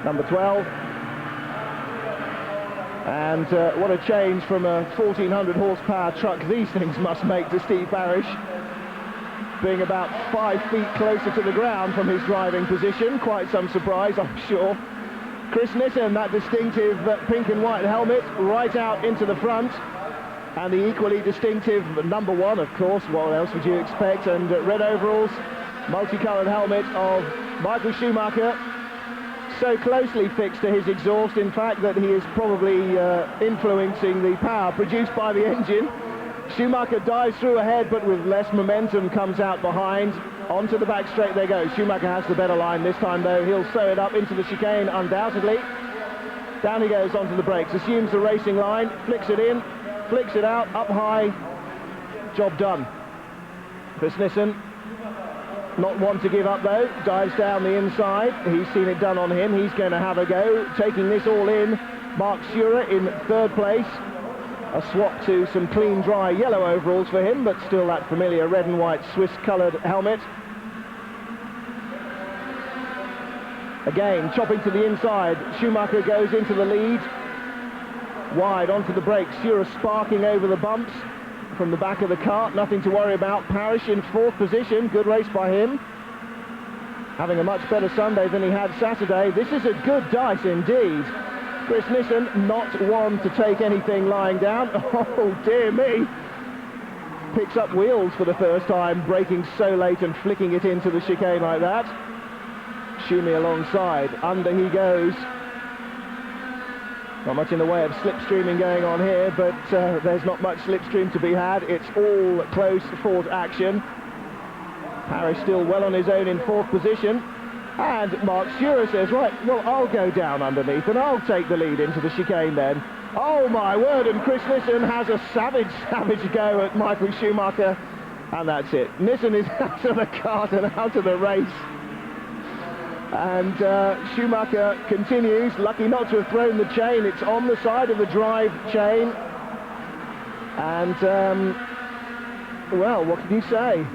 number 12. And what a change from a 1400 horsepower truck these things must make to Steve Parrish, being about 5 feet closer to the ground from his driving position. Quite some surprise, I'm sure. Chris Nissen, that distinctive pink and white helmet, right out into the front. And the equally distinctive number 1, of course, what else would you expect? And red overalls, multicoloured helmet of Michael Schumacher, so closely fixed to his exhaust, in fact, that he is probably influencing the power produced by the engine. Schumacher dives through ahead, but with less momentum comes out behind. Onto the back straight they go. Schumacher has the better line this time, though. He'll sew it up into the chicane, undoubtedly. Down he goes onto the brakes, assumes the racing line, flicks it in, flicks it out, up high. Job done. Chris Nissen, not one to give up, though. Dives down the inside. He's seen it done on him. He's going to have a go. Taking this all in, Mark Schurer in 3rd place. A swap to some clean, dry yellow overalls for him, but still that familiar red and white Swiss-coloured helmet. Again, chopping to the inside. Schumacher goes into the lead. Wide onto the brakes. Schurer sparking over the bumps from the back of the kart. Nothing to worry about. Parrish in 4th position. Good race by him. Having a much better Sunday than he had Saturday. This is a good dice indeed. Chris Nissen, not one to take anything lying down. Oh, dear me. Picks up wheels for the first time, braking so late and flicking it into the chicane like that. Schumi alongside. Under he goes. Not much in the way of slipstreaming going on here, but there's not much slipstream to be had. It's all close fought action. Parrish still well on his own in 4th position. And Mark Schurer says, right, well, I'll go down underneath and I'll take the lead into the chicane then. Oh, my word, and Chris Nissen has a savage go at Michael Schumacher. And that's it. Nissen is out of the kart and out of the race. And Schumacher continues, lucky not to have thrown the chain. It's on the side of the drive chain. And, well, what can you say?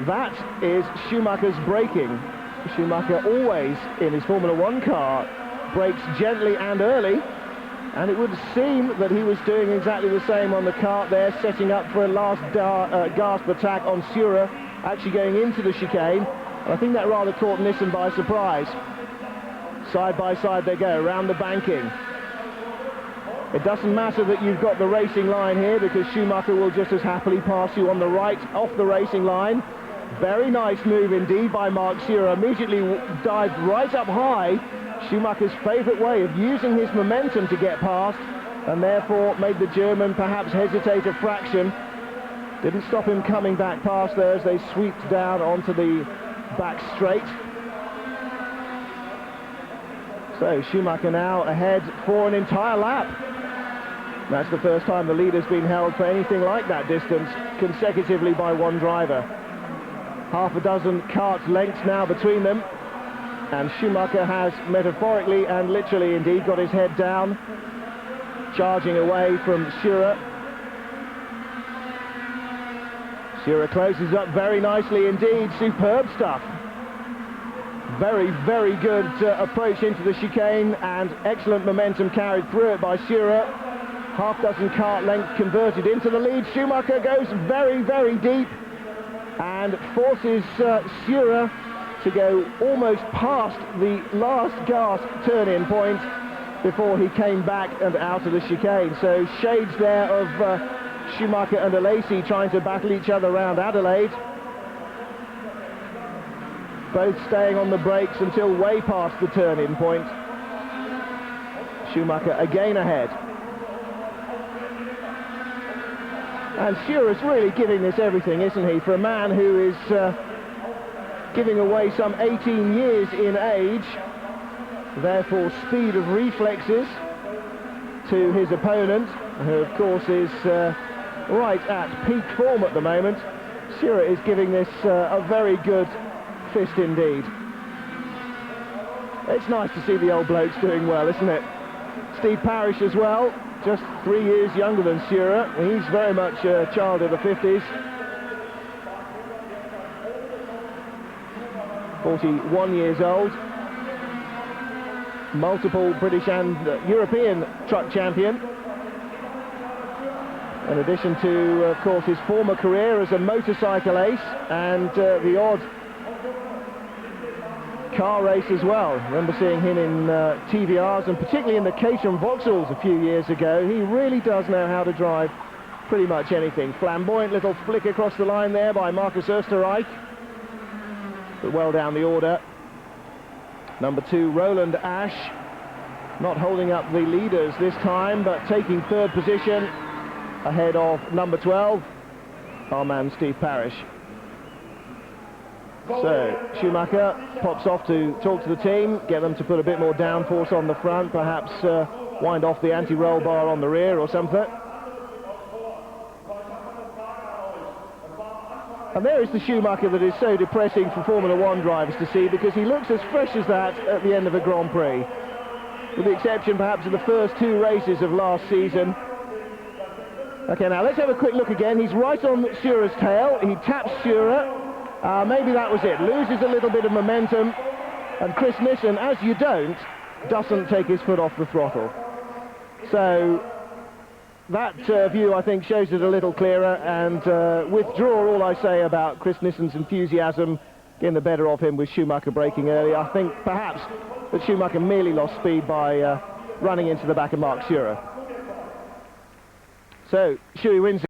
That is Schumacher's braking. Schumacher always, in his Formula 1 car, brakes gently and early, and it would seem that he was doing exactly the same on the kart there, setting up for a last gasp attack on Schurer, actually going into the chicane, and I think that rather caught Nissen by surprise. Side by side they go, around the banking. It doesn't matter that you've got the racing line here, because Schumacher will just as happily pass you on the right, off the racing line. Very nice move indeed by Mark Schurer. Immediately dived right up high. Schumacher's favourite way of using his momentum to get past, and therefore made the German perhaps hesitate a fraction. Didn't stop him coming back past there as they sweeped down onto the back straight. So Schumacher now ahead for an entire lap. That's the first time the lead has been held for anything like that distance consecutively by one driver. Half a dozen kart lengths now between them, and Schumacher has metaphorically and literally indeed got his head down, charging away from Schurer. Schurer closes up very nicely indeed. Superb stuff. Very, very good approach into the chicane, and excellent momentum carried through it by Schurer. Half dozen kart lengths converted into the lead. Schumacher goes very, very deep and forces Schurer to go almost past the last gasp turn-in point before he came back and out of the chicane. So shades there of Schumacher and Alesi trying to battle each other around Adelaide. Both staying on the brakes until way past the turn-in point. Schumacher again ahead. And Schurer's really giving this everything, isn't he? For a man who is giving away some 18 years in age, therefore speed of reflexes to his opponent, who of course is right at peak form at the moment. Schurer is giving this a very good fist indeed. It's nice to see the old blokes doing well, isn't it? Steve Parrish as well, just 3 years younger than Schurer. He's very much a child of the 50s. 41 years old. multiple British and European truck champion. In addition to, of course, his former career as a motorcycle ace and the odd car race as well. Remember seeing him in TVRs, and particularly in the Caterham Vauxhalls a few years ago. He really does know how to drive pretty much anything. Flamboyant little flick across the line there by Marcus Österreich, but well down the order. Number 2, Roland Ash, not holding up the leaders this time, but taking third position ahead of number 12, our man Steve Parish. So Schumacher pops off to talk to the team, get them to put a bit more downforce on the front, perhaps wind off the anti-roll bar on the rear or something. And there is the Schumacher that is so depressing for Formula One drivers to see, because he looks as fresh as that at the end of a Grand Prix, with the exception perhaps of the first 2 races of last season. Okay, now let's have a quick look again. He's right on Shearer's tail. He taps Shearer. Maybe that was it. Loses a little bit of momentum. And Chris Nissen, as you don't, doesn't take his foot off the throttle. So that view, I think, shows it a little clearer, and withdraw all I say about Chris Nissen's enthusiasm getting the better of him with Schumacher braking early. I think perhaps that Schumacher merely lost speed by running into the back of Mark Schurer. So Schuey wins.